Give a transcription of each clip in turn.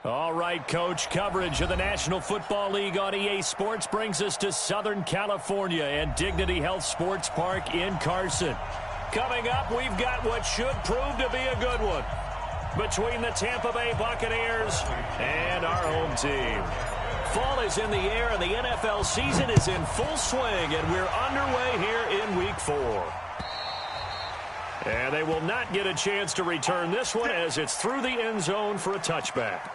All right, Coach, coverage of the National Football League on EA Sports brings us to Southern California and Dignity Health Sports Park in Carson. Coming up, we've got what should prove to be a good one between the Tampa Bay Buccaneers and our home team. Fall is in the air, and the NFL season is in full swing, and we're underway here in Week 4. And they will not get a chance to return this one as it's through the end zone for a touchback.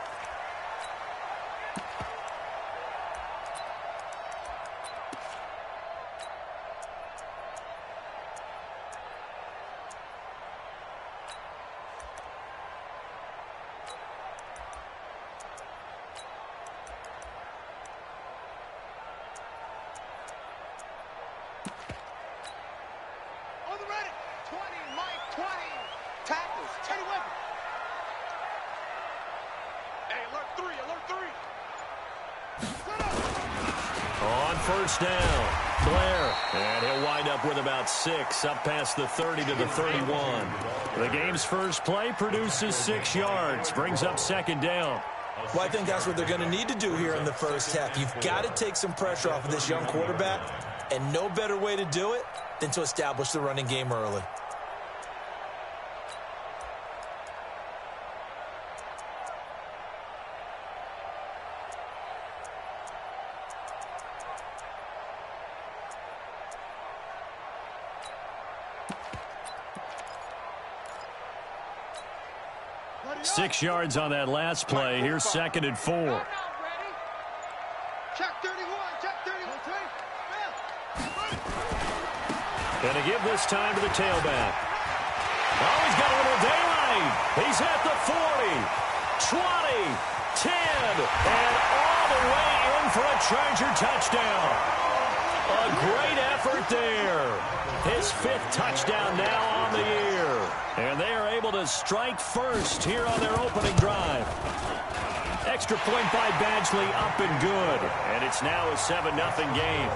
First down, Blair, and he'll wind up with about 6, up past the 30 to the 31. The game's first play produces 6 yards, brings up second down. Well, I think that's what they're going to need to do here in the first half. You've got to take some pressure off of this young quarterback, and no better way to do it than to establish the running game early. Six yards on that last play. Here's second and 4. Check 31, check 31. Gonna give this time to the tailback. Oh, he's got a little daylight. He's at the 40, 20, 10, and all the way in for a Charger touchdown. A great effort there. His 5th touchdown now on the year. And they are able to strike first here on their opening drive. Extra point by Badgley, up and good. And it's now a 7-0 game.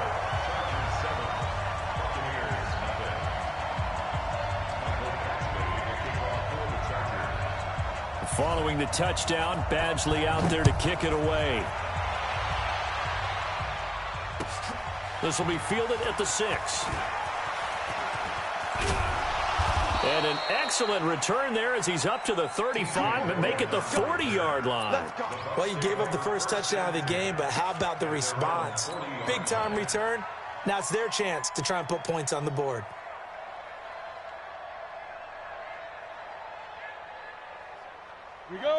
Following the touchdown, Badgley out there to kick it away. This will be fielded at the 6. And an excellent return there as he's up to the 35 and make it the 40-yard line. Well, you gave up the first touchdown of the game, but how about the response? Big-time return. Now it's their chance to try and put points on the board.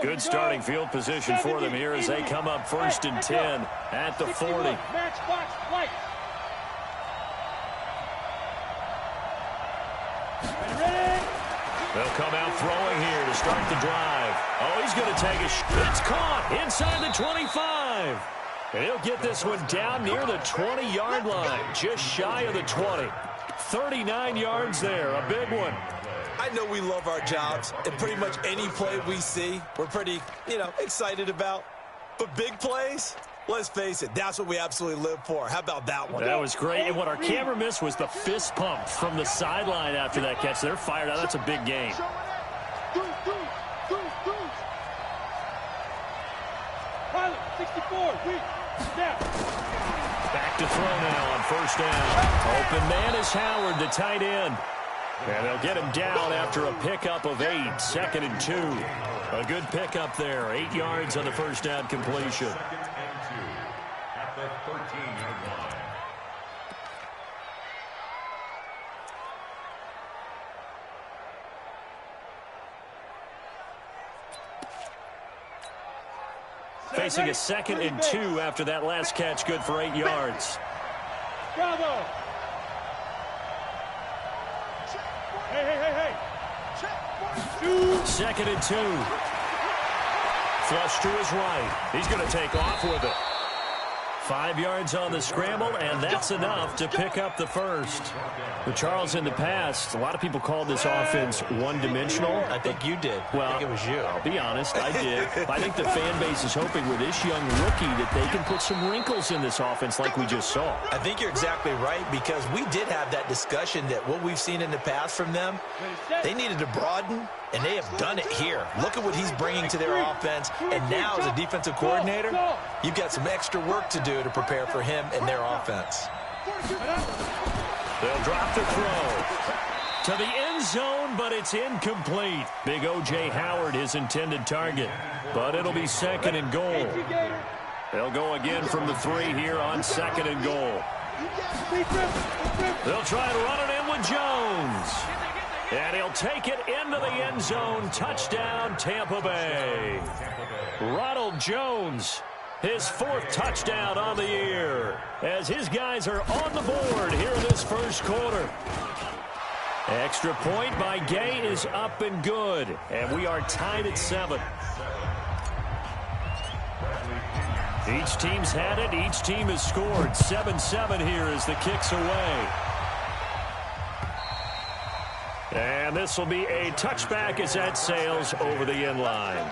Good starting field position for them here as they come up first and 10 at the 40. They'll come out throwing here to start the drive. Oh, he's going to take a shot. It's caught inside the 25. And he'll get this one down near the 20-yard line, just shy of the 20. 39 yards there, a big one. I know we love our jobs, and pretty much any play we see, we're pretty, excited about. But big plays, let's face it, that's what we absolutely live for. How about that one? That was great. And what our camera missed was the fist pump from the sideline after that catch. They're fired out. That's a big game. Back to throw now on first down. Open man is Howard, the tight end. And they'll get him down after a pickup of 8, second and 2. A good pickup there, 8 yards on the first down completion. At the 13-yard line. Facing a second and 2 after that last catch, good for 8 yards. Bravo! Hey. Second and 2. Flush to his right. He's going to take off with it. 5 yards on the scramble, and that's enough to pick up the first. But Charles, in the past, a lot of people called this offense one-dimensional. I think you did. Well, I think it was you. I'll be honest, I did. I think the fan base is hoping with this young rookie that they can put some wrinkles in this offense like we just saw. I think you're exactly right, because we did have that discussion that what we've seen in the past from them, they needed to broaden, and they have done it here. Look at what he's bringing to their offense, and now as a defensive coordinator, you've got some extra work to do to prepare for him and their offense. They'll drop the throw to the end zone, but it's incomplete. Big O.J. Howard, his intended target, but it'll be 2nd and goal. They'll go again from the 3 here on 2nd and goal. They'll try and run it in with Jones. And he'll take it into the end zone. Touchdown, Tampa Bay. Ronald Jones, his 4th touchdown on the year, as his guys are on the board here in this first quarter. Extra point by Gay is up and good, and we are tied at 7. Each team's had it. Each team has scored. 7-7 here as the kick's away. And this will be a touchback as that sails over the end line.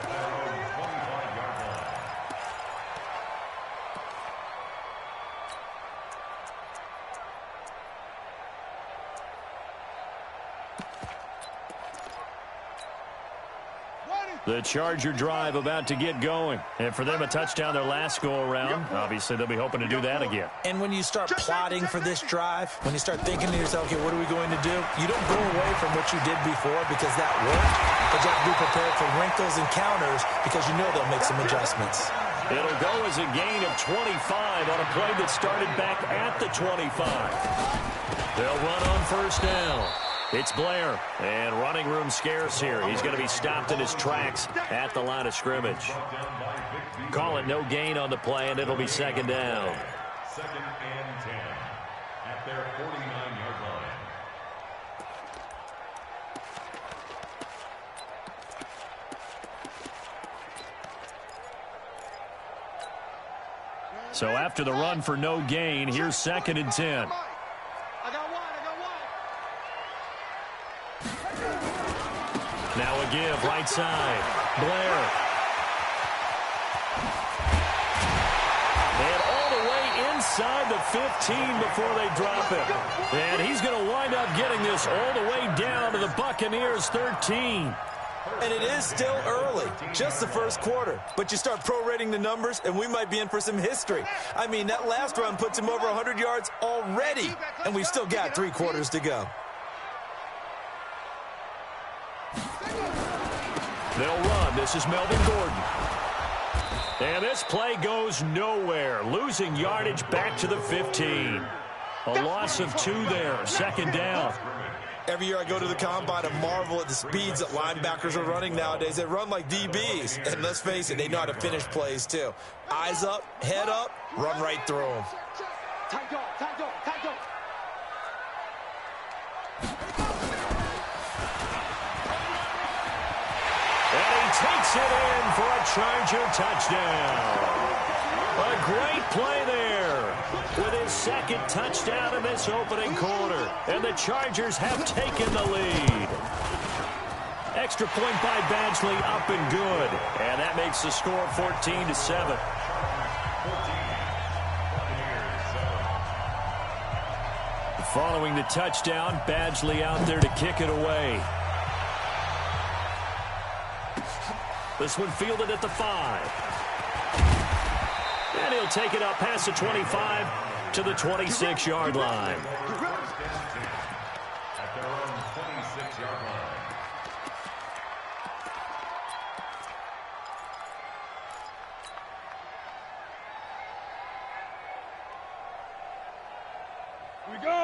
The Charger drive about to get going. And for them, a touchdown their last go-around. Obviously, they'll be hoping to do that again. And when you start plotting for this drive, when you start thinking to yourself, okay, what are we going to do? You don't go away from what you did before because that worked. But you have to be prepared for wrinkles and counters because you know they'll make some adjustments. It'll go as a gain of 25 on a play that started back at the 25. They'll run on first down. It's Blair, and running room scarce here. He's going to be stopped in his tracks at the line of scrimmage. Call it no gain on the play, and it'll be 2nd down. 2nd and 10 at their 49-yard line. So after the run for no gain, here's 2nd and 10. Now a give, right side. Blair. And all the way inside the 15 before they drop it. And he's going to wind up getting this all the way down to the Buccaneers' 13. And it is still early, just the first quarter. But you start prorating the numbers, and we might be in for some history. I mean, that last run puts him over 100 yards already, and we've still got 3 quarters to go. They'll run. This is Melvin Gordon. And this play goes nowhere. Losing yardage back to the 15. A loss of 2 there. 2nd down. Every year I go to the combine and marvel at the speeds that linebackers are running nowadays. They run like DBs. And let's face it, they know how to finish plays too. Eyes up, head up, run right through them. Takes it in for a Charger touchdown. A great play there with his 2nd touchdown in this opening quarter. And the Chargers have taken the lead. Extra point by Badgley, up and good. And that makes the score 14-7. Following the touchdown, Badgley out there to kick it away. This one fielded at the 5. And he'll take it up past the 25 to the 26-yard line. At their own 26-yard line.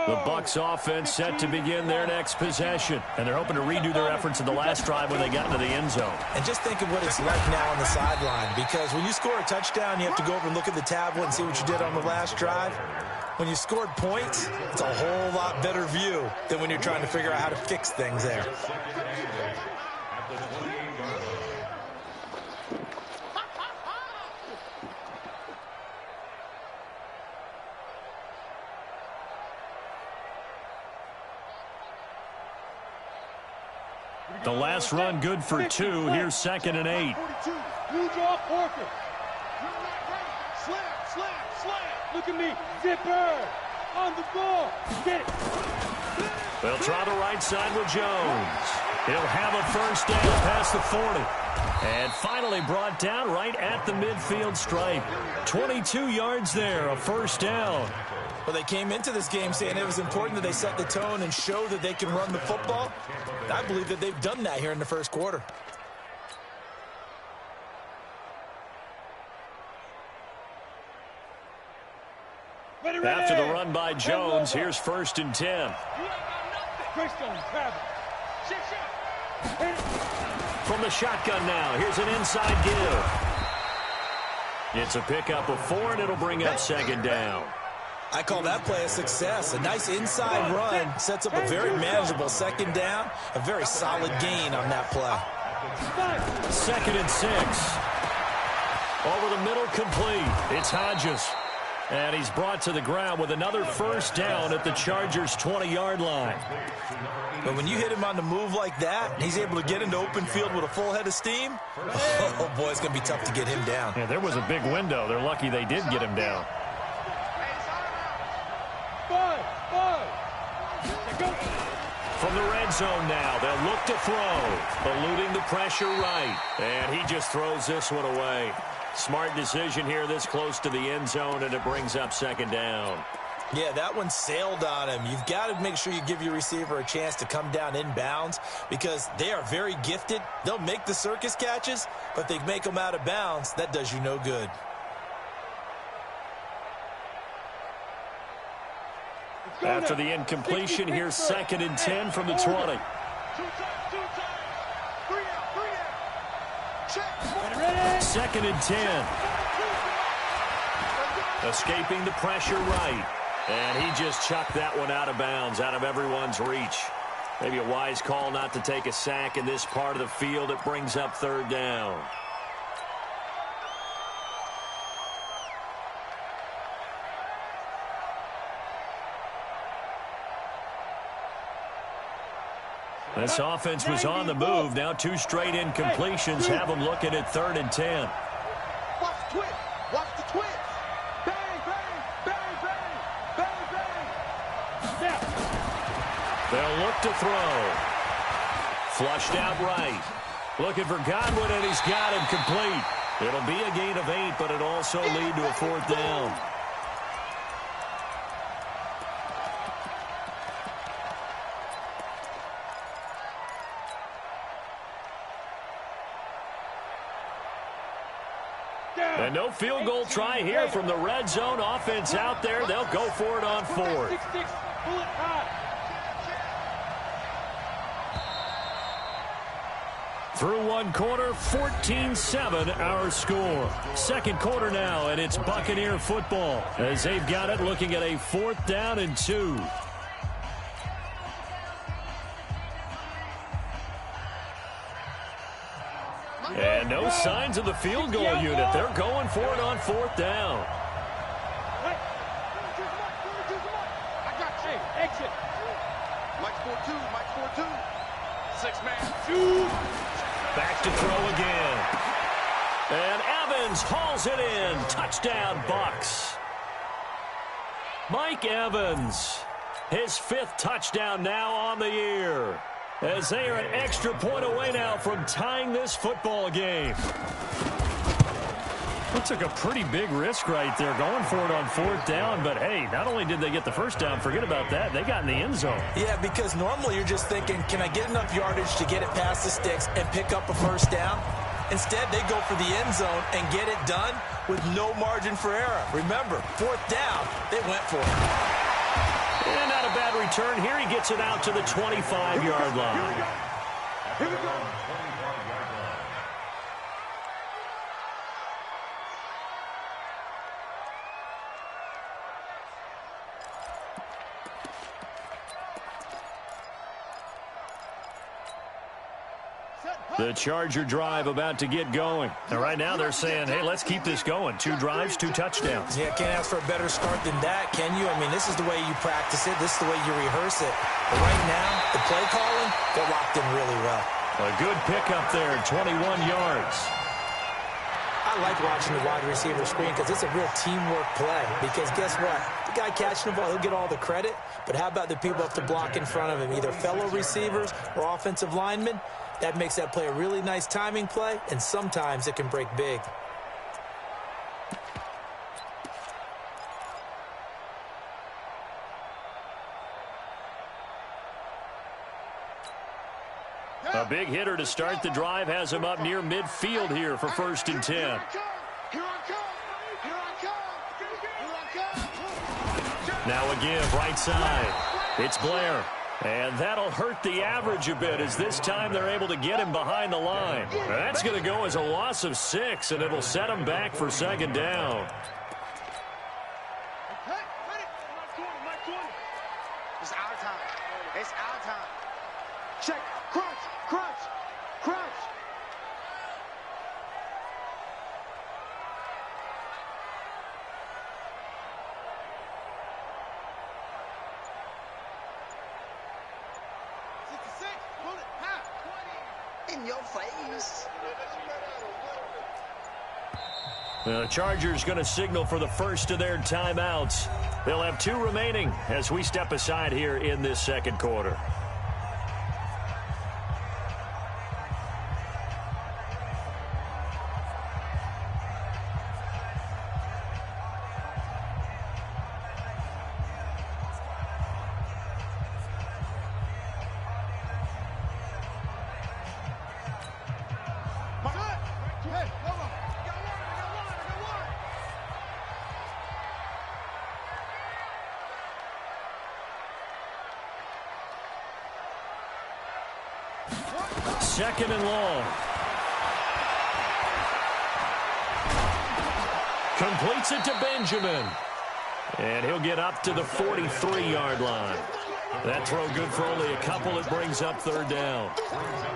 The Bucs offense set to begin their next possession. And they're hoping to redo their efforts in the last drive when they got into the end zone. And just think of what it's like now on the sideline, because when you score a touchdown, you have to go over and look at the tablet and see what you did on the last drive. When you scored points, it's a whole lot better view than when you're trying to figure out how to fix things there. The last run good for 2. Here's 2nd and 8. 42. You draw Porker. Slam. Look at me. Zipper. On the ball. Get it. They'll try the right side with Jones. He'll have a first down past the 40. And finally brought down right at the midfield stripe. 22 yards there, a first down. Well, they came into this game saying it was important that they set the tone and show that they can run the football. I believe that they've done that here in the first quarter. After the run by Jones, here's 1st and 10. From the shotgun now, here's an inside give. It's a pickup of 4, and it'll bring up 2nd down. I call that play a success. A nice inside run sets up a very manageable 2nd down. A very solid gain on that play. 2nd and 6. Over the middle, complete. It's Hodges. And he's brought to the ground with another first down at the Chargers' 20-yard line. But when you hit him on the move like that, and he's able to get into open field with a full head of steam, oh boy, it's going to be tough to get him down. Yeah, there was a big window. They're lucky they did get him down. From the red zone now, they'll look to throw. Eluding the pressure right. And he just throws this one away. Smart decision here this close to the end zone, and it brings up 2nd down. Yeah, that one sailed on him. You've got to make sure you give your receiver a chance to come down inbounds because they are very gifted. They'll make the circus catches, but if they make them out of bounds, that does you no good. After the incompletion, here's 2nd and 10 from the 20. 2nd and 10. Escaping the pressure right. And he just chucked that one out of bounds, out of everyone's reach. Maybe a wise call not to take a sack in this part of the field. It brings up 3rd down. This offense was on the move. Now 2 straight incompletions have them looking at 3rd and 10. Watch the twist. Watch the twist. Bang, bang, bang, bang, bang, bang. Snap. They'll look to throw. Flushed out right. Looking for Godwin, and he's got him complete. It'll be a gain of 8, but it'll also lead to a 4th down. And no field goal try here from the red zone. Offense out there. They'll go for it on 4th. Through one quarter, 14-7 our score. 2nd quarter now, and it's Buccaneer football as they've got it looking at a 4th down and 2. And no signs of the field goal unit. They're going for it on 4th down. Exit. Mike's 4-2. Mike's 4-2. 6-man. Back to throw again. And Evans hauls it in. Touchdown, Bucs. Mike Evans, his 5th touchdown now on the year, as they are an extra point away now from tying this football game. It took a pretty big risk right there going for it on 4th down, but hey, not only did they get the first down, forget about that, they got in the end zone. Yeah, because normally you're just thinking, can I get enough yardage to get it past the sticks and pick up a first down? Instead, they go for the end zone and get it done with no margin for error. Remember, 4th down, they went for it. And not a bad return here. He gets it out to the 25-yard line. Here we go. The Charger drive about to get going. And right now they're saying, hey, let's keep this going. 2 drives, 2 touchdowns. Yeah, can't ask for a better start than that, can you? I mean, this is the way you practice it. This is the way you rehearse it. But right now, the play calling, they're locked in really well. A good pickup there, 21 yards. I like watching the wide receiver screen because it's a real teamwork play. Because guess what? The guy catching the ball, he'll get all the credit. But how about the people up to block in front of him, either fellow receivers or offensive linemen? That makes that play a really nice timing play, and sometimes it can break big. A big hitter to start the drive has him up near midfield here for 1st and 10. Now again, right side. It's Blair. And that'll hurt the average a bit as this time they're able to get him behind the line. That's going to go as a loss of 6, and it'll set him back for 2nd down. It's our time. It's our time. Check. Crunch. Crunch. Crunch. In your face. The Chargers going to signal for the first of their timeouts. They'll have 2 remaining as we step aside here in this 2nd quarter. Second and long. Completes it to Benjamin. And he'll get up to the 43-yard line. That throw good for only a couple. It brings up 3rd down.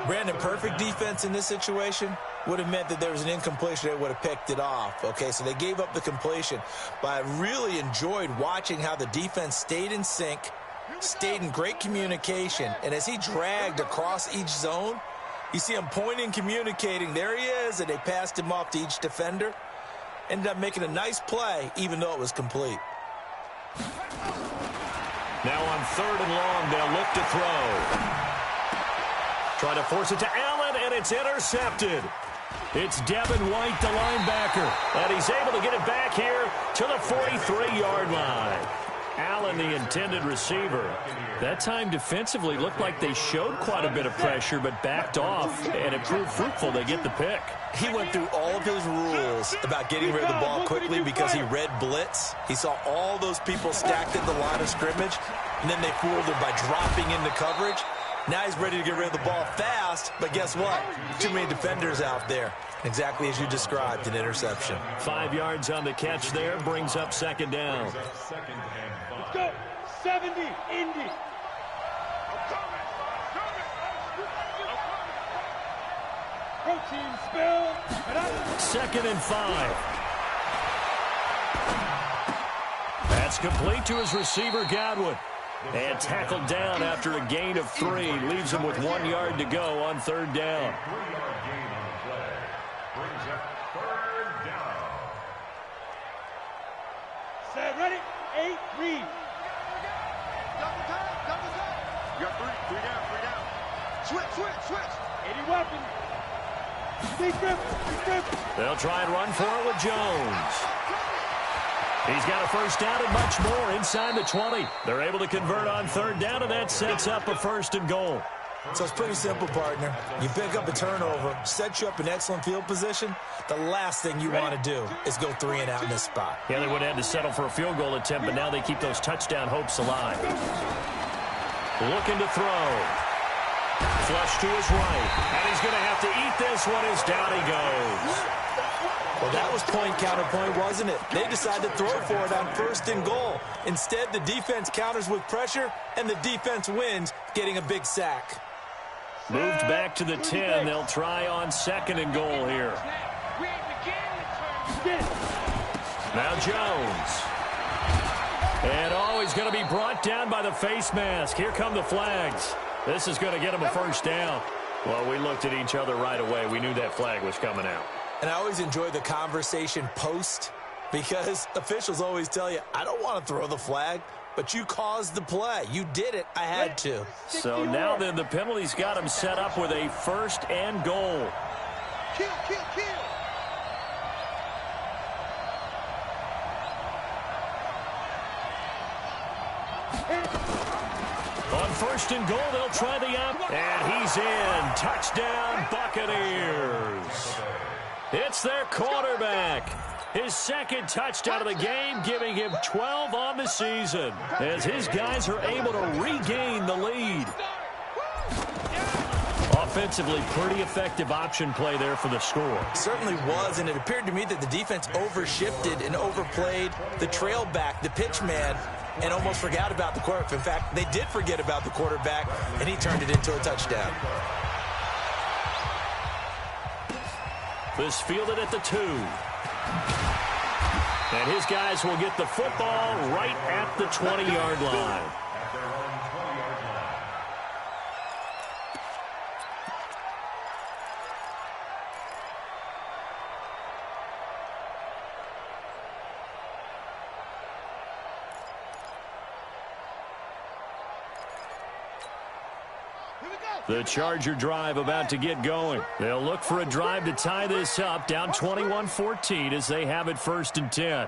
Brandon, perfect defense in this situation would have meant that there was an incompletion that would have picked it off. Okay, so they gave up the completion. But I really enjoyed watching how the defense stayed in sync, stayed in great communication. And as he dragged across each zone, you see him pointing, communicating. There he is, and they passed him off to each defender. Ended up making a nice play, even though it was complete. Now on 3rd and long, they'll look to throw. Try to force it to Allen, and it's intercepted. It's Devin White, the linebacker, and he's able to get it back here to the 43-yard line. Allen, the intended receiver. That time defensively looked like they showed quite a bit of pressure but backed off, and it proved fruitful. They get the pick. He went through all of his rules about getting rid of the ball quickly because he read blitz. He saw all those people stacked at the line of scrimmage, and then they fooled him by dropping into coverage. Now he's ready to get rid of the ball fast, but guess what? Too many defenders out there. Exactly as you described, an interception. 5 yards on the catch there, brings up 2nd down. Let's go. 70, Indy. Protein spill. 2nd and 5. That's complete to his receiver, Godwin. And tackled down after a gain of 3. Leaves him with 1 yard to go on 3rd down. 3-yard gain on the play. Brings up 3rd down. Set, ready, 8, read. Double time. You got 3 down. Switch. 80 weapons. They'll try and run for it with Jones. He's got a 1st down and much more inside the 20. They're able to convert on 3rd down, and that sets up a 1st and goal. So it's pretty simple, partner. You pick up a turnover, set you up in excellent field position. The last thing you want to do is go 3 and out in this spot. Yeah, they would have had to settle for a field goal attempt, but now they keep those touchdown hopes alive. Looking to throw. Flush to his right. And he's going to have to eat this one as down he goes. Well, that was point counterpoint, wasn't it? They decided to throw for it on 1st and goal. Instead, the defense counters with pressure, and the defense wins, getting a big sack. Moved back to the 10. They'll try on 2nd and goal here. Now Jones. And he's going to be brought down by the face mask. Here come the flags. This is going to get him a first down. Well, we looked at each other right away. We knew that flag was coming out. And I always enjoy the conversation post because officials always tell you, I don't want to throw the flag, but you caused the play. You did it. I had to. So now then the penalty's got him set up with a 1st and goal. Kill. On 1st and goal, they'll try the up. And he's in. Touchdown, Buccaneers. It's their quarterback. His 2nd touchdown of the game, giving him 12 on the season, as his guys are able to regain the lead. Offensively, pretty effective option play there for the score. Certainly was, and it appeared to me that the defense overshifted and overplayed the trail back, the pitch man, and almost forgot about the quarterback. In fact, they did forget about the quarterback, and he turned it into a touchdown. This fielded at the 2. And his guys will get the football right at the 20-yard line. The Charger drive about to get going. They'll look for a drive to tie this up, down 21-14 as they have it 1st and 10.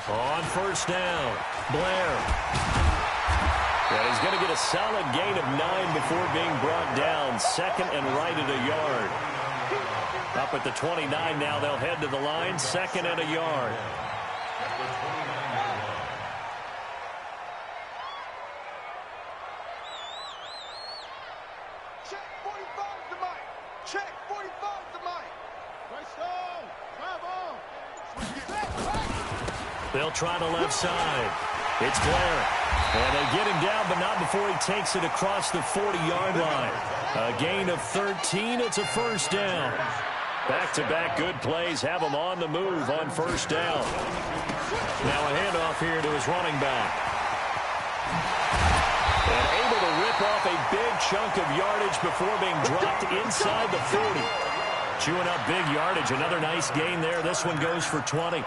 On 1st down, Blair. And he's going to get a solid gain of 9 before being brought down. 2nd and right at a yard. Up at the 29 now, they'll head to the line. 2nd and a yard. Check 45 to Mike. Check 45 to Mike. They'll try the left side. It's Blair. And they get him down, but not before he takes it across the 40-yard line. A gain of 13. It's a 1st down. Back-to-back good plays have him on the move on 1st down. Now a handoff here to his running back. And able to rip off a big chunk of yardage before being dropped inside the 40. Chewing up big yardage. Another nice gain there. This one goes for 20.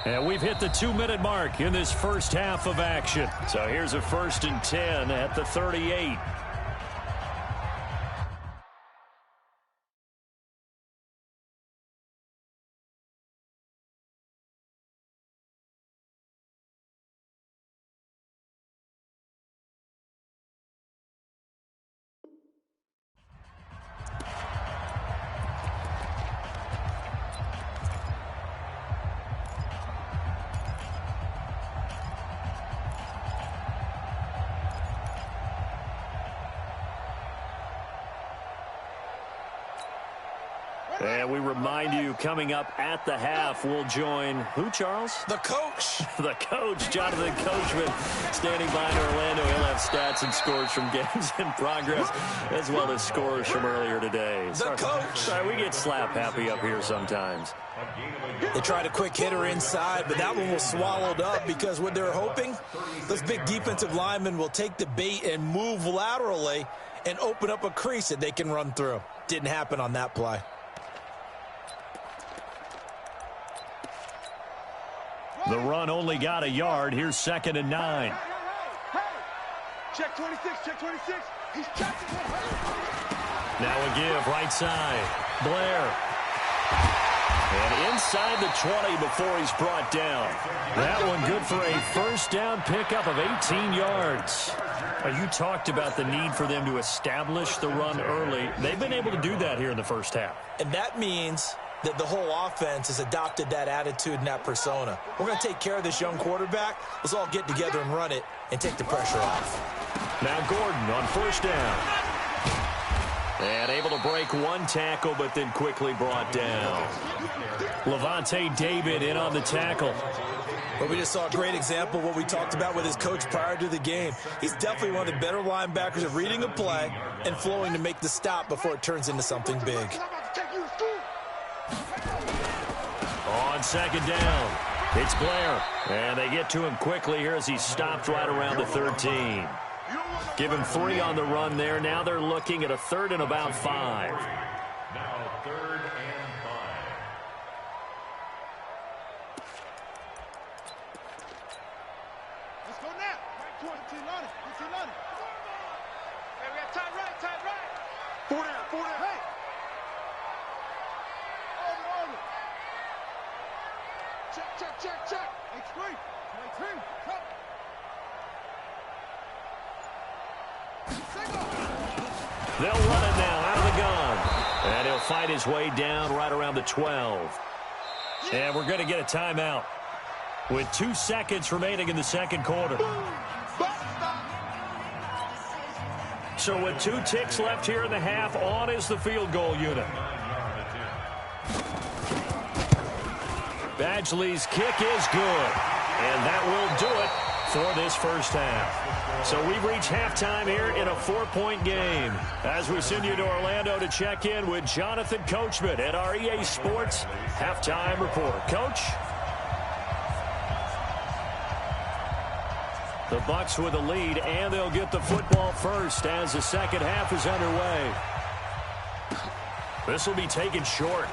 And we've hit the 2-minute mark in this first half of action. So here's a 1st and 10 at the 38. And we remind you, coming up at the half, we'll join who, Charles? The coach. The coach, Jonathan Coachman, standing by in Orlando. He'll have stats and scores from games in progress, as well as scores from earlier today. The coach. Sorry, we get slap happy up here sometimes. They tried a quick hitter inside, but that one was swallowed up because what they're hoping, those big defensive linemen will take the bait and move laterally and open up a crease that they can run through. Didn't happen on that play. The run only got a yard. Here's 2nd and 9. Hey. Check 26, check 26. He's checking it. Now a give, right side. Blair. And inside the 20 before he's brought down. That one good for a 1st down pickup of 18 yards. You talked about the need for them to establish the run early. They've been able to do that here in the first half. And that means that the whole offense has adopted that attitude and that persona. We're going to take care of this young quarterback. Let's all get together and run it and take the pressure off. Now Gordon on 1st down. And able to break one tackle, but then quickly brought down. Levante David in on the tackle. But we just saw a great example of what we talked about with his coach prior to the game. He's definitely one of the better linebackers at reading a play and flowing to make the stop before it turns into something big. On second down, it's Blair. And they get to him quickly here as he stopped right around the 13. Give him 3 on the run there. Now they're looking at a 3rd and about 5. Now 3rd and 5. Let's go now. Right towards the team line. Hey, we got tight right. 4 down. Hey. Over. Check. Extreme. Come. They'll run it now out of the gun. And he'll fight his way down right around the 12. And we're going to get a timeout with 2 seconds remaining in the second quarter. So with 2 ticks left here in the half, on is the field goal unit. Badgley's kick is good. And that will do it for this first half. So we've reached halftime here in a 4-point game. As we send you to Orlando to check in with Jonathan Coachman at our EA Sports Halftime Report. Coach? The Bucs with the lead, and they'll get the football first as the second half is underway. This will be taken short.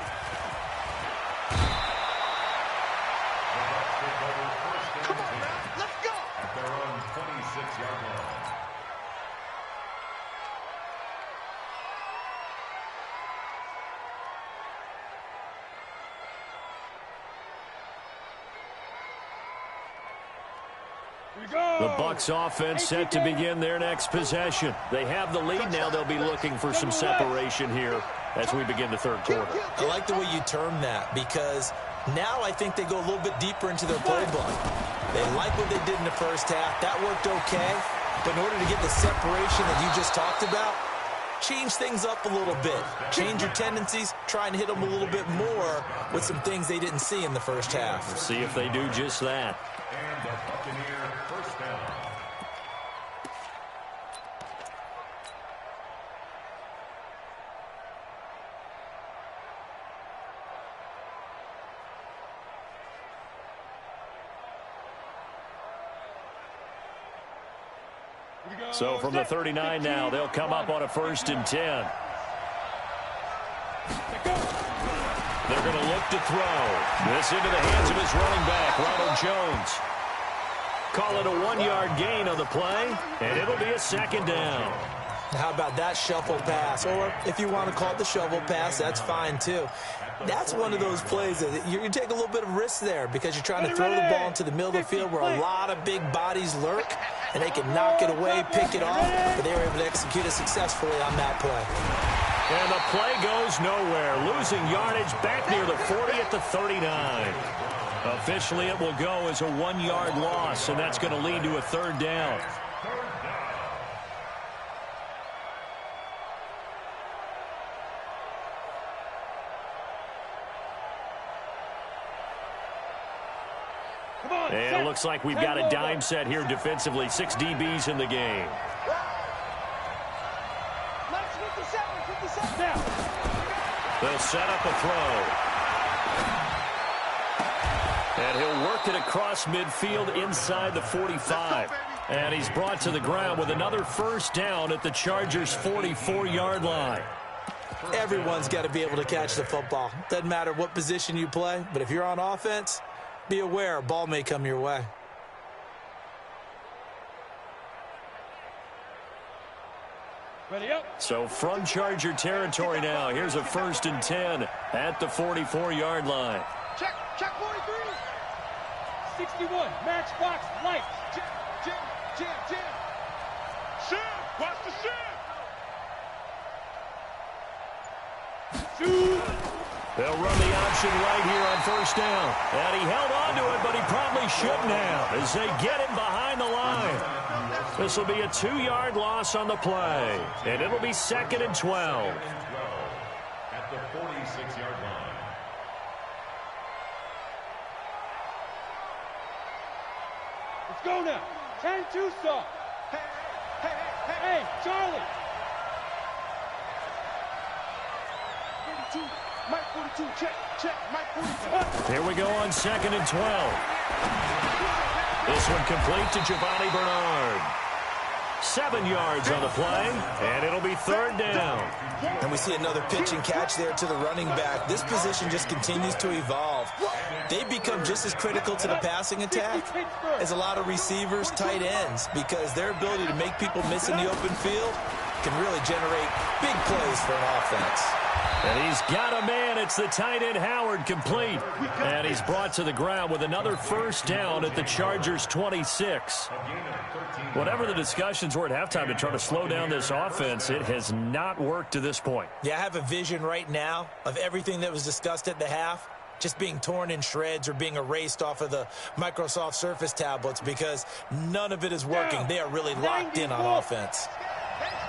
The Bucs offense set to begin their next possession. They have the lead now. They'll be looking for some separation here as we begin the third quarter. I like the way you term that because now I think they go a little bit deeper into their playbook. They like what they did in the first half. That worked okay. But in order to get the separation that you just talked about, change things up a little bit. Change your tendencies. Try and hit them a little bit more with some things they didn't see in the first half. We'll see if they do just that. And the Buccaneer first down. So from the 39 now, they'll come up on a 1st and 10. They're going to look to throw. This into the hands of his running back, Ronald Jones. Call it a 1-yard gain on the play, and it'll be a 2nd down. How about that shuffle pass? Or if you want to call it the shovel pass, that's fine too. That's one of those plays that you take a little bit of risk there because you're trying to throw the ball into the middle of the field where a lot of big bodies lurk, and they can knock it away, pick it off, but they were able to execute it successfully on that play. And the play goes nowhere, losing yardage back near the 40 at the 39. Officially, it will go as a 1-yard loss, and that's going to lead to a 3rd down. And it looks like we've got a dime set here defensively. 6 DBs in the game. They'll set up a throw. And he'll work it across midfield inside the 45. And he's brought to the ground with another 1st down at the Chargers' 44-yard line. Everyone's got to be able to catch the football. Doesn't matter what position you play, but if you're on offense, be aware a ball may come your way. Ready up. So from Charger territory now, here's a 1st and 10 at the 44-yard line. Check 43. 61, matchbox lights. Jam. Shim, watch the shim. Shoot. They'll run the option right here on 1st down. And he held on to it, but he probably shouldn't have as they get him behind the line. This will be a 2-yard loss on the play, and it'll be 2nd and 12. At the 46-yard line. Let's go now. 10-2 stop. Hey, Charlie. 42. Mike 42. Check. Mike 42. Here we go on 2nd and 12. This one complete to Giovanni Bernard. 7 yards on the play, and it'll be 3rd down. And we see another pitch and catch there to the running back. This position just continues to evolve. They become just as critical to the passing attack as a lot of receivers, tight ends, because their ability to make people miss in the open field can really generate big plays for an offense. And he's got a man. It's the tight end Howard, complete. And he's brought to the ground with another 1st down at the Chargers' 26. Whatever the discussions were at halftime to try to slow down this offense, it has not worked to this point. Yeah, I have a vision right now of everything that was discussed at the half just being torn in shreds or being erased off of the Microsoft Surface tablets because none of it is working. They are really locked in on offense.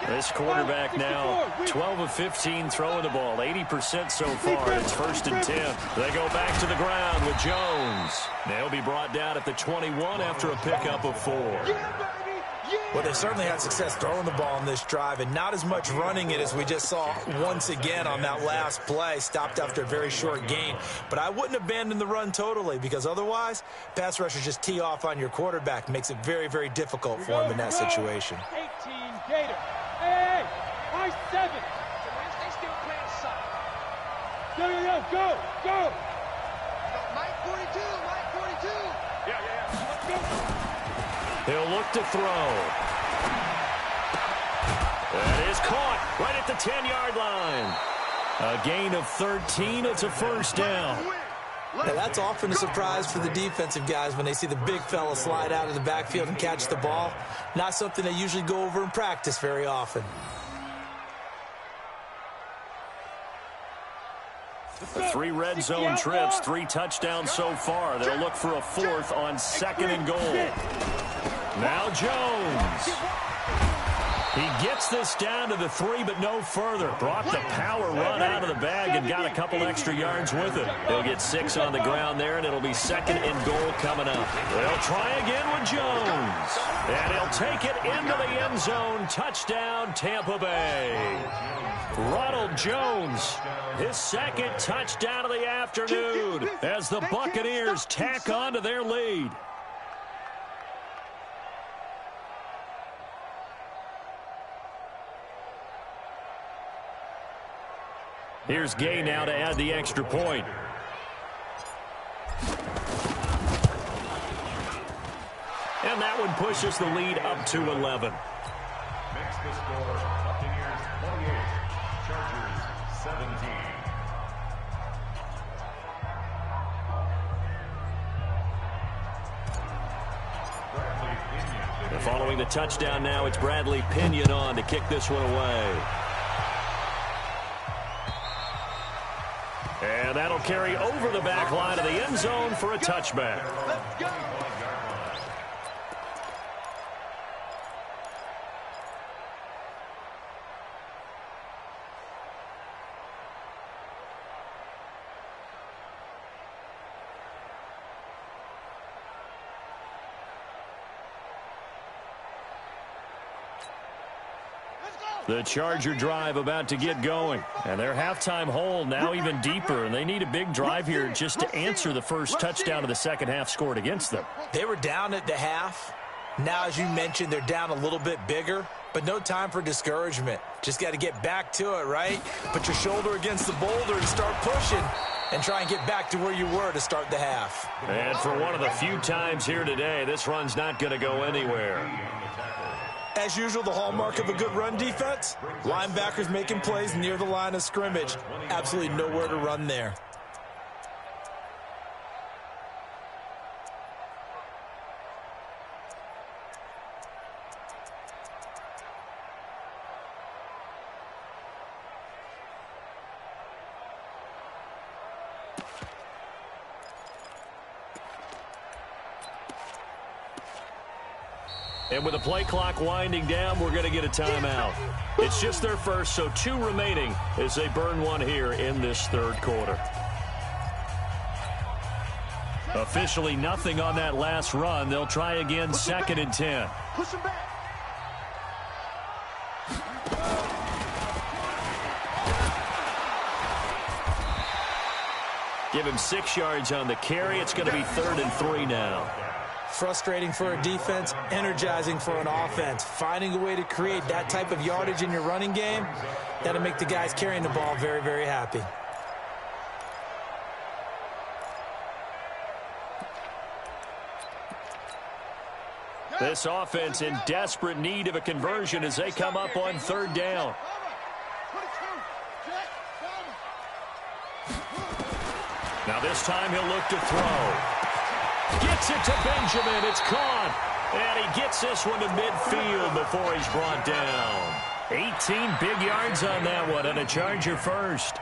This quarterback now 12 of 15 throwing the ball, 80% so far. It's 1st and 10. They go back to the ground with Jones. They'll be brought down at the 21 after a pickup of 4. Well, they certainly had success throwing the ball in this drive and not as much running it as we just saw once again on that last play. Stopped after a very short gain. But I wouldn't abandon the run totally because otherwise, pass rushers just tee off on your quarterback. Makes it very, very difficult for him in that situation. 18 Gator. Hey, high 7. They still playing solid. Go. Mike 42. Yeah. Let's go. He'll look to throw. That is caught right at the 10-yard line. A gain of 13. It's a 1st down. Now, that's often a surprise for the defensive guys when they see the big fella slide out of the backfield and catch the ball. Not something they usually go over in practice very often. The 3 red zone trips, 3 touchdowns so far. They'll look for a 4th on 2nd and goal. Now Jones. He gets this down to the 3, but no further. Brought the power run out of the bag and got a couple extra yards with it. He'll get 6 on the ground there, and it'll be 2nd and goal coming up. They'll try again with Jones. And he'll take it into the end zone. Touchdown, Tampa Bay. Ronald Jones, his 2nd touchdown of the afternoon as the Buccaneers tack on to their lead. Here's Gay now to add the extra point. And that one pushes the lead up to 11. Makes the score Buccaneers 28, Chargers 17. And following the touchdown now, it's Bradley Pinion on to kick this one away. And that'll carry over the back line of the end zone for a touchback. Let's go. The Charger drive about to get going. And their halftime hole now even deeper. And they need a big drive here just to answer the first touchdown of the second half scored against them. They were down at the half. Now, as you mentioned, they're down a little bit bigger. But no time for discouragement. Just got to get back to it, right? Put your shoulder against the boulder and start pushing. And try and get back to where you were to start the half. And for one of the few times here today, this run's not going to go anywhere. As usual, the hallmark of a good run defense, linebackers making plays near the line of scrimmage. Absolutely nowhere to run there. And with the play clock winding down, we're going to get a timeout. It's just their first, so 2 remaining as they burn one here in this third quarter. Officially nothing on that last run. They'll try again, 2nd and 10. Push him back. Give him 6 yards on the carry. It's going to be 3rd and 3 now. Frustrating for a defense, energizing for an offense. Finding a way to create that type of yardage in your running game, that'll make the guys carrying the ball very, very happy. This offense in desperate need of a conversion as they come up on 3rd down. Now this time he'll look to throw. Gets it to Benjamin. It's caught. And he gets this one to midfield before he's brought down. 18 big yards on that one, and a Charger first.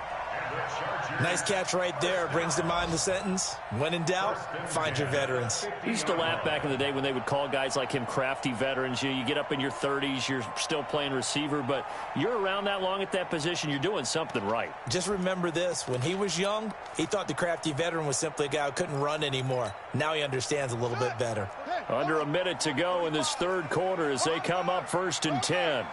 Nice catch right there. Brings to mind the sentence, when in doubt, find your veterans. I used to laugh back in the day when they would call guys like him crafty veterans. You get up in your 30s, you're still playing receiver, but you're around that long at that position, you're doing something right. Just remember this. When he was young, he thought the crafty veteran was simply a guy who couldn't run anymore. Now he understands a little bit better. Under a minute to go in this third quarter as they come up 1st and 10.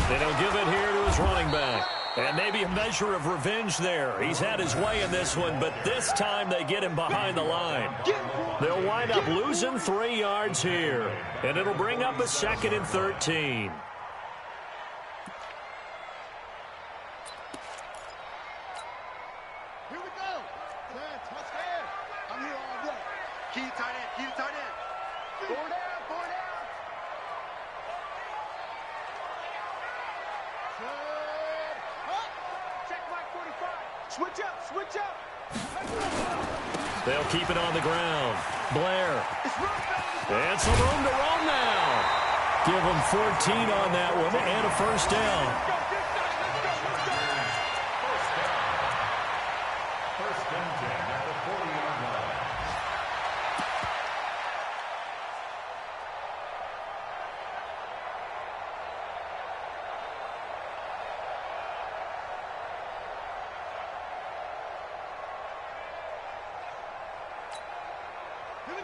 And he'll give it here to his running back. And maybe a measure of revenge there. He's had his way in this one, but this time they get him behind the line. They'll wind up losing 3 yards here. And it'll bring up a 2nd and 13. Here we go. Touchdown. I'm here all day. Key tight end. Key tight end. 4 down. 4 down. Check mark 45. Switch up. Switch up. They'll keep it on the ground. Blair. And some room to roam now. Give them 14 on that one and a 1st down.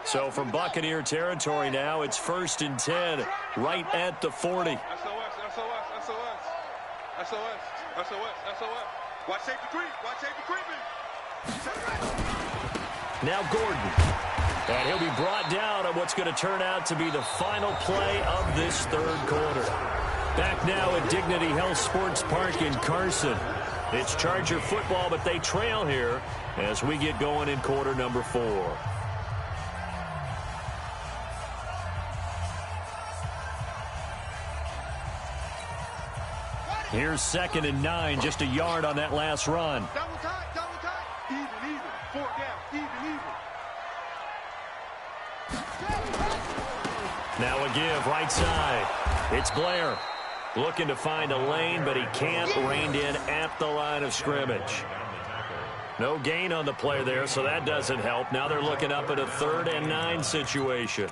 So from Buccaneer territory now, it's 1st and 10, right at the 40. SOS. Watch safety creep. Watch safety creeping. Now Gordon. And he'll be brought down on what's going to turn out to be the final play of this third quarter. Back now at Dignity Health Sports Park in Carson. It's Charger football, but they trail here as we get going in quarter number 4. Here's 2nd and 9, just a yard on that last run. Double tight. Even. 4 down. Even. Now a give, right side. It's Blair. Looking to find a lane, but he can't. Reined in at the line of scrimmage. No gain on the play there, so that doesn't help. Now they're looking up at a 3rd and 9 situation.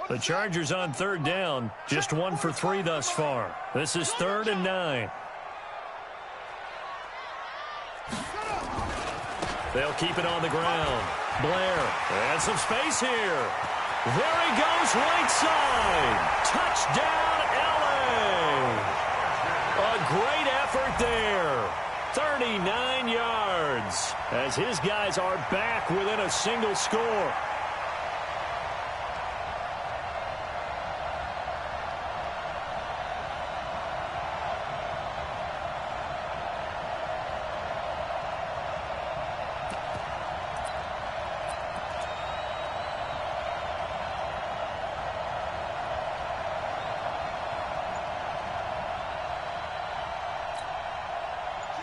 The Chargers on 3rd down, just 1 for 3 thus far. This is 3rd and 9. They'll keep it on the ground. Blair, and some space here. There he goes, right side. Touchdown, LA. A great effort there. 39 yards as his guys are back within a single score.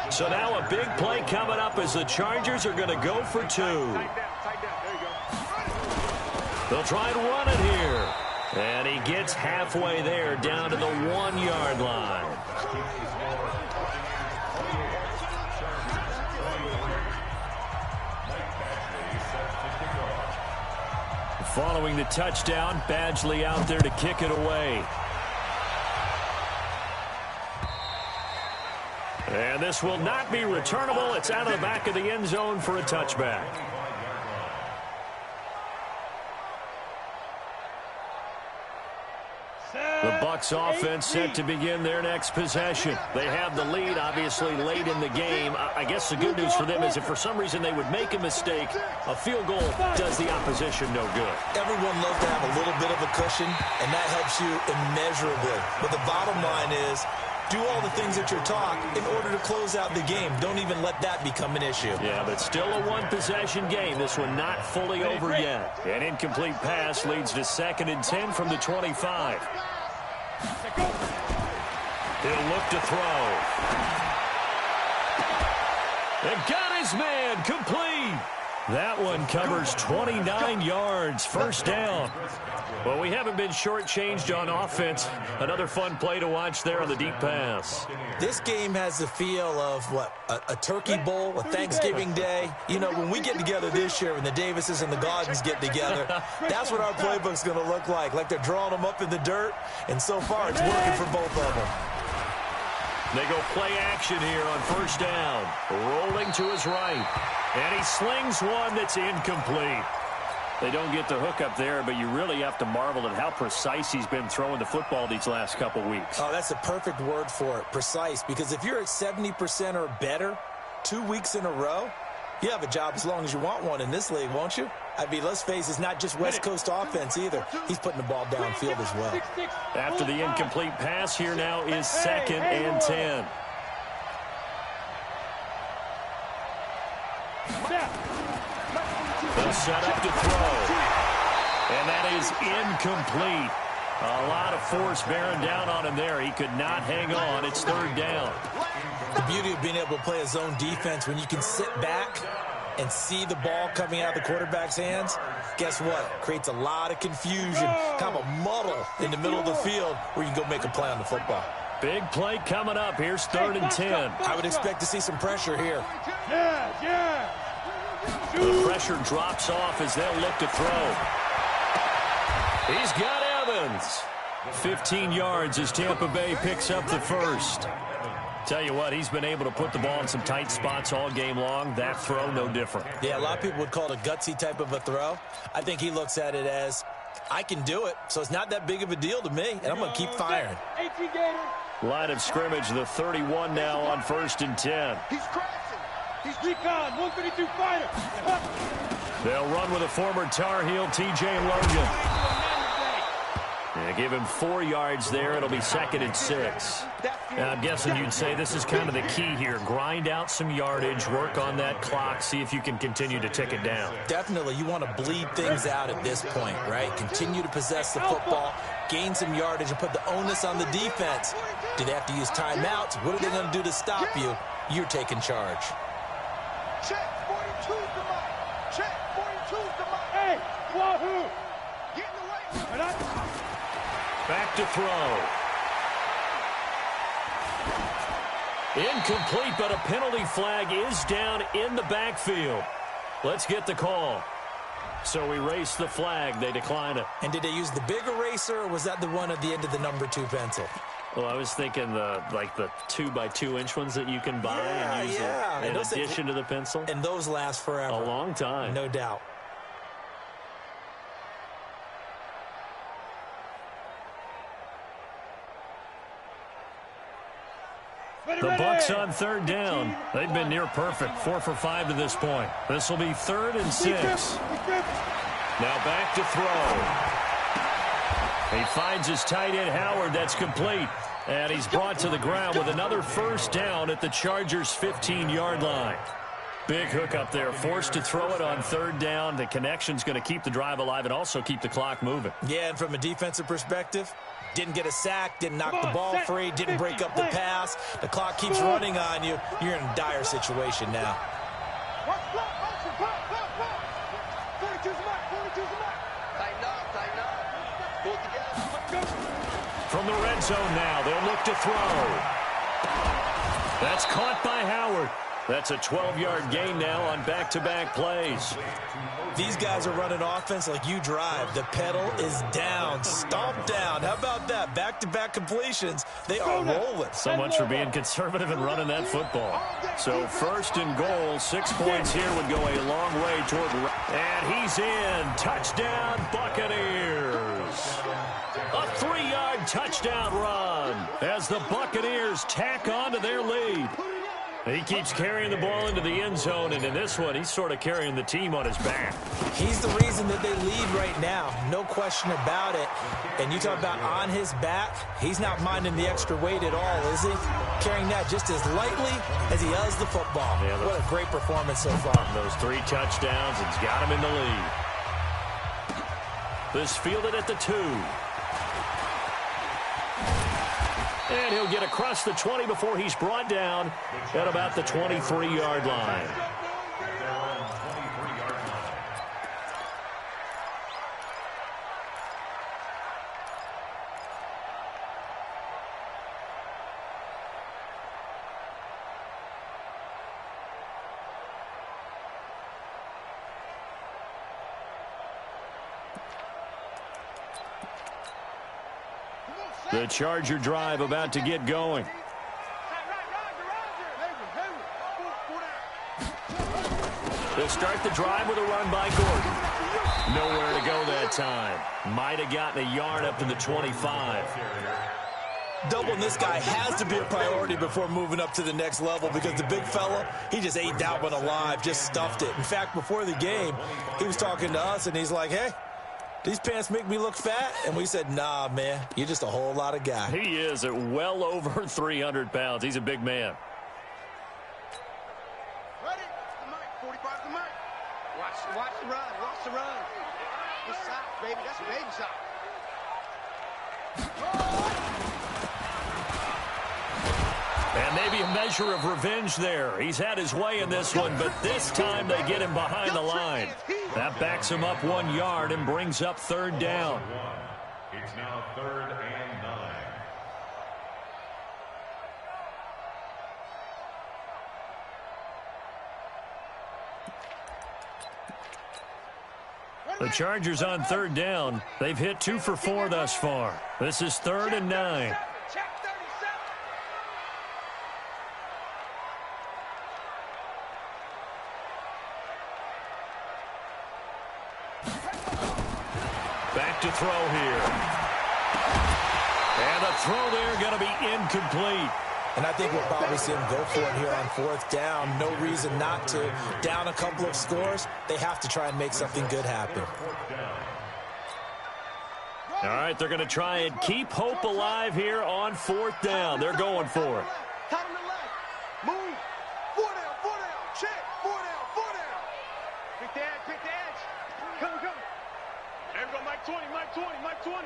So now a big play coming up as the Chargers are going to go for 2. Tight down. There you go. They'll try and run it here. And he gets halfway there down to the 1-yard line. keeps the score. Buccaneers 28, Sharks 23. Mike Badgley sets to kick off. Following the touchdown, Badgley out there to kick it away. And this will not be returnable. It's out of the back of the end zone for a touchback. The Bucs offense set to begin their next possession. They have the lead, obviously, late in the game. I guess the good news for them is if for some reason they would make a mistake, a field goal does the opposition no good. Everyone loves to have a little bit of a cushion, and that helps you immeasurably. But the bottom line is, do all the things that you're taught in order to close out the game. Don't even let that become an issue. Yeah, but still a one-possession game. This one not fully over yet. An incomplete pass leads to 2nd and 10 from the 25. He'll look to throw. And got his man complete. That one covers 29 yards. First down. Well, we haven't been shortchanged on offense. Another fun play to watch there on the deep pass. This game has the feel of, what, a turkey bowl, a Thanksgiving day. You know, when we get together this year, when the Davises and the Gaudens get together, that's what our playbook's going to look like. Like they're drawing them up in the dirt, and so far it's working for both of them. They go play action here on first down. Rolling to his right. And he slings one that's incomplete. They don't get the hook up there, but you really have to marvel at how precise he's been throwing the football these last couple weeks. Oh, that's a perfect word for it, precise. Because if you're at 70% or better 2 weeks in a row, you have a job as long as you want one in this league, won't you? I mean, let's face it, it's not just West Coast offense either. He's putting the ball downfield as well. After the incomplete pass, here now is 2nd and 10. They'll set up to throw. And that is incomplete. A lot of force bearing down on him there. He could not hang on. It's 3rd down. The beauty of being able to play a zone defense when you can sit back and see the ball coming out of the quarterback's hands, guess what? Creates a lot of confusion, kind of a muddle in the middle of the field where you can go make a play on the football. Big play coming up. Here's 3rd and 10. I would expect to see some pressure here. The pressure drops off as they'll look to throw. He's got Evans. 15 yards as Tampa Bay picks up the first. Tell you what, he's been able to put the ball in some tight spots all game long. That throw, no different. Yeah, a lot of people would call it a gutsy type of a throw. I think he looks at it as, I can do it, so it's not that big of a deal to me, and I'm going to keep firing. Line of scrimmage, the 31 now on 1st and 10. He's crashing. He's recon, 132 fighter. They'll run with a former Tar Heel, T.J. Logan. Yeah, give him 4 yards there. It'll be 2nd and 6. Now, I'm guessing you'd say this is kind of the key here. Grind out some yardage, work on that clock, see if you can continue to tick it down. Definitely. You want to bleed things out at this point, right? Continue to possess the football, gain some yardage, and put the onus on the defense. Do they have to use timeouts? What are they going to do to stop you? You're taking charge. Check, 42's the mark. Check, 42's the mark. Hey, Wahoo! Get in the way. Back to throw. Incomplete, but a penalty flag is down in the backfield. Let's get the call. So we race the flag. They decline it. And did they use the big eraser, or was that the one at the end of the number 2 pencil? Well, I was thinking the 2x2-inch ones that you can buy and use in addition to the pencil. And those last forever. A long time. No doubt. The Bucs on 3rd down. They've been near perfect, 4 for 5 to this point. This will be 3rd and 6. Now back to throw. He finds his tight end, Howard. That's complete. And he's brought to the ground with another first down at the Chargers' 15-yard line. Big hook up there. Forced to throw it on 3rd down. The connection's going to keep the drive alive and also keep the clock moving. Yeah, and from a defensive perspective, didn't get a sack, didn't knock the ball free, didn't break up the pass. The clock keeps running on you. You're in a dire situation now. 42's the mark. 42's the mark. Tighten up, tighten up. Pull it together. From the red zone now, they'll look to throw. That's caught by Howard. That's a 12-yard gain now on back-to-back plays. These guys are running offense like you drive. The pedal is down, stomped down. How about that? Back-to-back completions. They are rolling. So much for being conservative and running that football. So first and goal, 6 points here would go a long way toward. And he's in. Touchdown, Buccaneers. A 3-yard touchdown run as the Buccaneers tack on to their lead. He keeps carrying the ball into the end zone, and in this one, he's sort of carrying the team on his back. He's the reason that they lead right now. No question about it. And you talk about on his back, he's not minding the extra weight at all, is he? Carrying that just as lightly as he does the football. Yeah, what a great performance so far. Those 3 touchdowns, it's got him in the lead. This fielded at the 2. And he'll get across the 20 before he's brought down at about the 23-yard line. The Charger drive about to get going. They'll start the drive with a run by Gordon. Nowhere to go that time. Might have gotten a yard up to the 25. Doubling this guy has to be a priority before moving up to the next level because the big fella, he just ate that one alive, just stuffed it. In fact, before the game, he was talking to us, and he's like, hey, these pants make me look fat? And we said, nah, man, you're just a whole lot of guy. He is at well over 300 pounds. He's a big man. Ready? The mic. 45 the mic. Watch the run. Watch the run. Good shot, baby. That's a baby shot. And maybe a measure of revenge there. He's had his way in this one, but this time they get him behind the line. That backs him up 1 yard and brings up 3rd down. It's now 3rd and 9. The Chargers on 3rd down. They've hit 2 for 4 thus far. This is 3rd and 9. Back to throw here. And the throw there going to be incomplete. And I think we'll probably see him go for it here on 4th down. No reason not to. Down a couple of scores, they have to try and make something good happen. All right, they're going to try and keep hope alive here on 4th down. They're going for it. Tight on the left. Move. 4 down, 4 down. Check. 4 down, 4 down. Pick the edge, pick the edge. Come. There we go, Mike 20, Mike 20, Mike 20.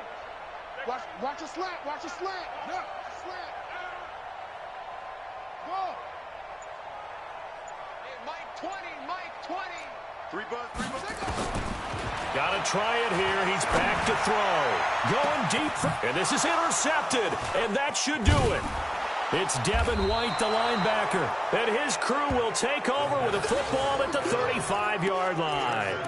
Watch a slant, watch a slant. Yeah, slant. Go. Hey, Mike 20, Mike 20. 3 buzz. Got to try it here. He's back to throw. Going deep. And this is intercepted. And that should do it. It's Devin White, the linebacker. And his crew will take over with a football at the 35-yard line.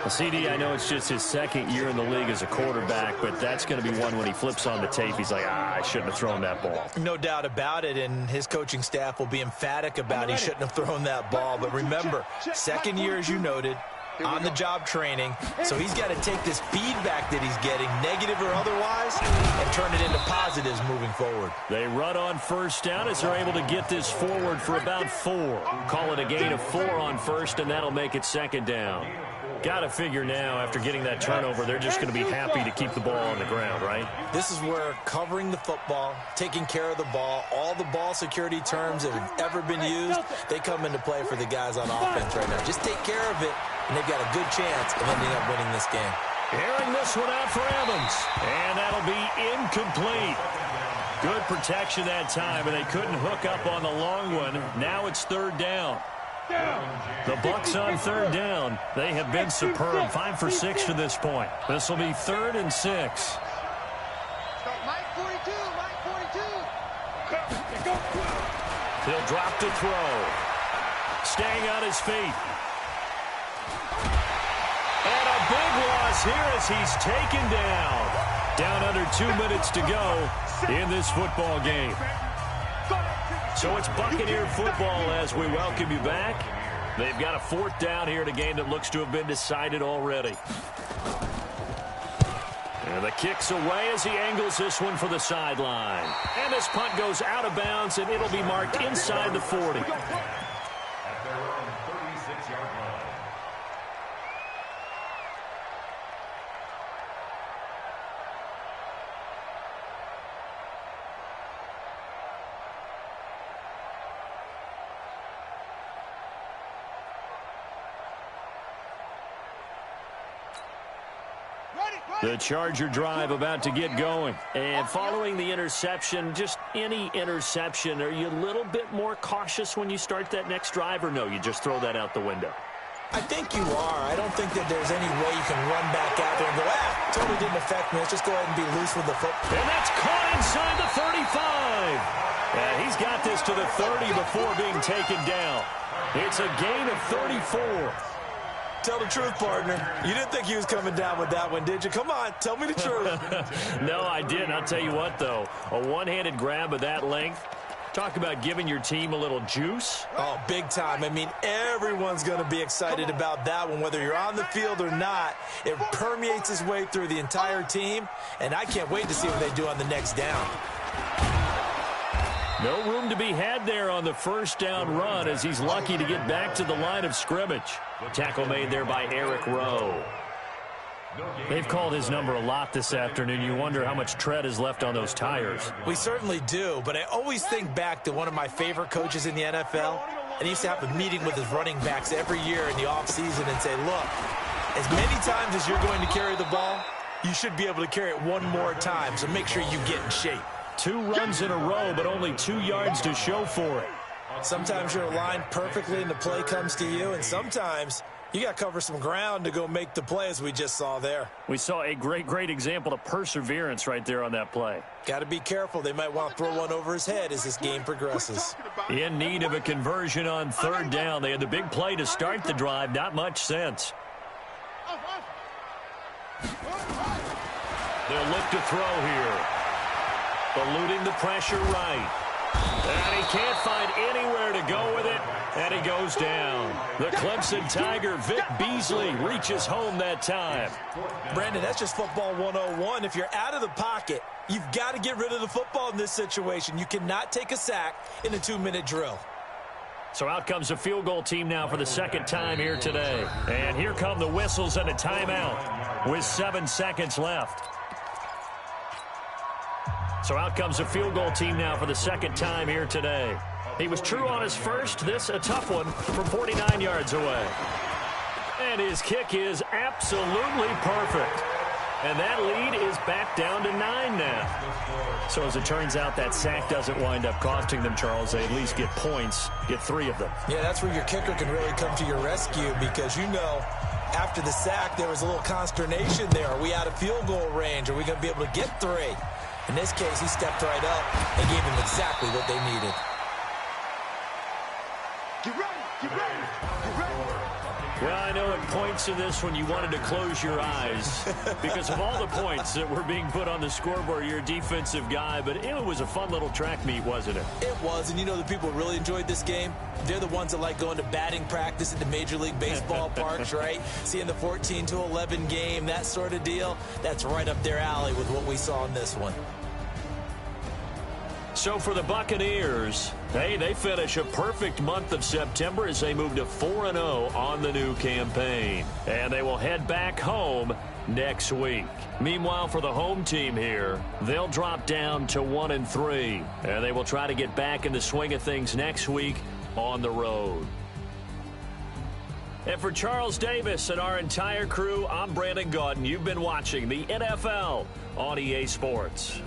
Well, CD, I know it's just his 2nd year in the league as a quarterback, but that's going to be one when he flips on the tape. He's like, I shouldn't have thrown that ball. No doubt about it, and his coaching staff will be emphatic about he shouldn't have thrown that ball. But remember, 2nd year, as you noted, on-the-job training, so he's got to take this feedback that he's getting, negative or otherwise, and turn it into positives moving forward. They run on 1st down as they're able to get this forward for about 4. Call it a gain of 4 on 1st, and that'll make it 2nd down. Got to figure now, after getting that turnover, they're just going to be happy to keep the ball on the ground, right? This is where covering the football, taking care of the ball, all the ball security terms that have ever been used, they come into play for the guys on offense right now. Just take care of it, and they've got a good chance of ending up winning this game. Airing this one out for Evans, and that'll be incomplete. Good protection that time, and they couldn't hook up on the long one. Now it's 3rd down. The Bucs on 3rd down. They have been superb. 5 for 6 to this point. This will be 3rd and 6. Mike 42, Mike 42. He'll drop to throw. Staying on his feet. And a big loss here as he's taken down. Down under 2 minutes to go in this football game. So it's Buccaneer football as we welcome you back. They've got a 4th down here in a game that looks to have been decided already. And the kick's away as he angles this one for the sideline. And this punt goes out of bounds, and it'll be marked inside the 40. At their own 36-yard line. The Charger drive about to get going. And following the interception, just any interception, are you a little bit more cautious when you start that next drive, or no, you just throw that out the window? I think you are. I don't think that there's any way you can run back out there and go, totally didn't affect me. Let's just go ahead and be loose with the football. And that's caught inside the 35. And he's got this to the 30 before being taken down. It's a gain of 34. Tell the truth, partner. You didn't think he was coming down with that one, did you? Come on, tell me the truth. No, I didn't. I'll tell you what, though. A one-handed grab of that length. Talk about giving your team a little juice. Oh, big time. I mean, everyone's going to be excited about that one, whether you're on the field or not. It permeates its way through the entire team, and I can't wait to see what they do on the next down. No room to be had there on the first down run as he's lucky to get back to the line of scrimmage. Tackle made there by Eric Rowe. They've called his number a lot this afternoon. You wonder how much tread is left on those tires. We certainly do, but I always think back to one of my favorite coaches in the NFL, and he used to have a meeting with his running backs every year in the offseason and say, look, as many times as you're going to carry the ball, you should be able to carry it one more time, so make sure you get in shape. 2 runs in a row, but only 2 yards to show for it. Sometimes you're aligned perfectly and the play comes to you, and sometimes you got to cover some ground to go make the play, as we just saw there. We saw a great example of perseverance right there on that play. Got to be careful. They might want to throw one over his head as this game progresses. In need of a conversion on 3rd down. They had the big play to start the drive. Not much sense. They'll look to throw here. Eluding the pressure right. And he can't find anywhere to go with it. And he goes down. The Clemson Tiger, Vic Beasley, reaches home that time. Brandon, that's just football 101. If you're out of the pocket, you've got to get rid of the football in this situation. You cannot take a sack in a 2-minute drill. So out comes the field goal team now for the 2nd time here today. And here come the whistles and a timeout with 7 seconds left. So out comes the field goal team now for the 2nd time here today. He was true on his first. This a tough one from 49 yards away. And his kick is absolutely perfect. And that lead is back down to 9 now. So as it turns out, that sack doesn't wind up costing them, Charles. They at least get points, get 3 of them. Yeah, that's where your kicker can really come to your rescue because, you know, after the sack, there was a little consternation there. Are we out of field goal range? Are we going to be able to get 3? In this case, he stepped right up and gave them exactly what they needed. Get ready, get ready, get ready. Well, I know at points in this one you wanted to close your eyes because of all the points that were being put on the scoreboard. You're a defensive guy, but it was a fun little track meet, wasn't it? It was, and you know the people who really enjoyed this game? They're the ones that like going to batting practice at the Major League Baseball parks, right? Seeing the 14-11 game, that sort of deal. That's right up their alley with what we saw in this one. So for the Buccaneers, hey, they finish a perfect month of September as they move to 4-0 on the new campaign. And they will head back home next week. Meanwhile, for the home team here, they'll drop down to 1-3. And they will try to get back in the swing of things next week on the road. And for Charles Davis and our entire crew, I'm Brandon Gaudin. You've been watching the NFL on EA Sports.